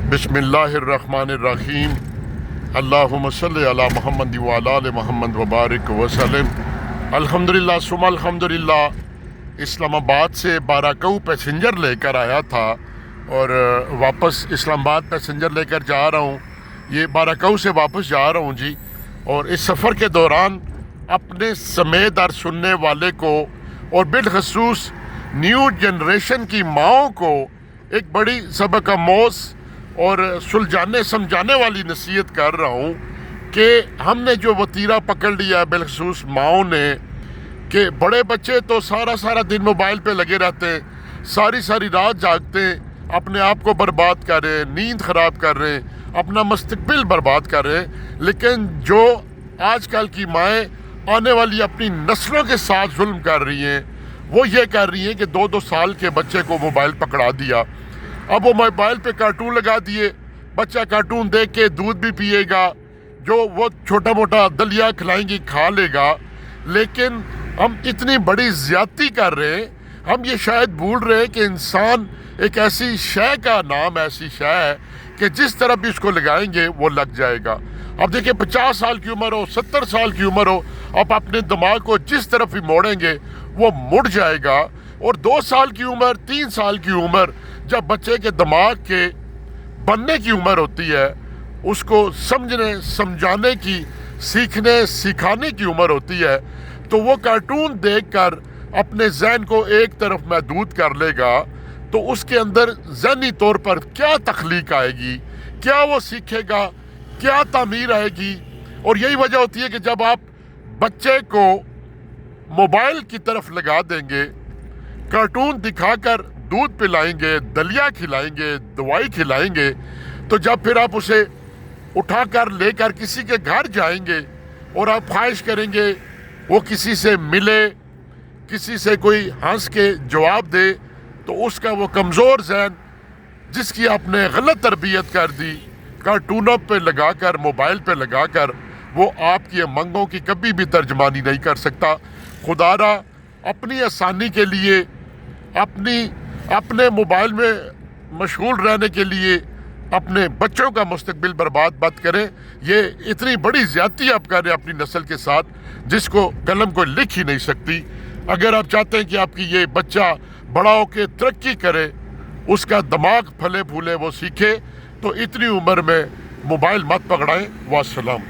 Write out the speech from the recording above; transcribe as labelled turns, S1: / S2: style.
S1: बिस्मिल्लाहिर्रहमानिर्रहीम। अल्लाहुम्मा सल्लि अला मुहम्मद व अला आलि मुहम्मद व बारिक वसल्लम। अल्हम्दुलिल्लाह सुम्मा अल्हम्दुलिल्लाह। इस्लामाबाद से बाराकऊ पैसेंजर लेकर आया था और वापस इस्लामाबाद पैसेंजर लेकर जा रहा हूँ। ये बाराकऊ से वापस जा रहा हूँ जी। और इस सफ़र के दौरान अपने समेत और सुनने वाले को और बिलखसूस न्यू जनरेशन की माओं को एक बड़ी सबक आमोज़ और सुलझाने समझाने वाली नसीहत कर रहा हूँ कि हमने जो वतीरा पकड़ लिया है बिलखसूस माओं ने, कि बड़े बच्चे तो सारा दिन मोबाइल पे लगे रहते हैं, सारी रात जागते हैं, अपने आप को बर्बाद कर रहे हैं, नींद ख़राब कर रहे हैं, अपना मुस्तकबिल बर्बाद कर रहे हैं। लेकिन जो आजकल की माएँ आने वाली अपनी नस्लों के साथ जुल्म कर रही हैं, वो ये कर रही हैं कि 2-2 साल के बच्चे को मोबाइल पकड़ा दिया। अब वो मोबाइल पे कार्टून लगा दिए, बच्चा कार्टून देख के दूध भी पिएगा, जो वो छोटा मोटा दलिया खिलाएंगी खा लेगा। लेकिन हम इतनी बड़ी ज़्यादती कर रहे हैं, हम ये शायद भूल रहे हैं कि इंसान एक ऐसी शय का नाम, ऐसी शय है कि जिस तरफ भी उसको लगाएंगे वो लग जाएगा। अब देखिए 50 साल की उम्र हो, 70 साल की उम्र हो, आप अपने दिमाग को जिस तरफ भी मोड़ेंगे वो मुड़ जाएगा। और 2 साल की उम्र, 3 साल की उम्र जब बच्चे के दिमाग के बनने की उम्र होती है, उसको समझने समझाने की, सीखने सिखाने की उम्र होती है, तो वो कार्टून देखकर अपने जहन को एक तरफ महदूद कर लेगा, तो उसके अंदर ज़हनी तौर पर क्या तख्लीक आएगी, क्या वो सीखेगा, क्या तामीर आएगी। और यही वजह होती है कि जब आप बच्चे को मोबाइल की तरफ लगा देंगे, कार्टून दिखाकर दूध पिलाएंगे, दलिया खिलाएंगे, दवाई खिलाएंगे, तो जब फिर आप उसे उठाकर लेकर किसी के घर जाएंगे और आप ख्वाहिश करेंगे वो किसी से मिले, किसी से कोई हंस के जवाब दे, तो उसका वो कमज़ोर ज़हन जिसकी आपने गलत तरबियत कर दी, कार्टूनों पे लगाकर, मोबाइल पे लगाकर, वो आपकी मंगों की कभी भी तर्जमानी नहीं कर सकता। खुदारा अपनी आसानी के लिए, अपने मोबाइल में मशगूल रहने के लिए अपने बच्चों का मुस्तकबिल बर्बाद मत करें। ये इतनी बड़ी ज़्यादती आप कर रहे हैं अपनी नस्ल के साथ, जिसको कलम को लिख ही नहीं सकती। अगर आप चाहते हैं कि आपकी ये बच्चा बड़ा होकर तरक्की करे, उसका दिमाग फले फूले, वो सीखे, तो इतनी उम्र में मोबाइल मत पकड़ाएं। वास्सलाम।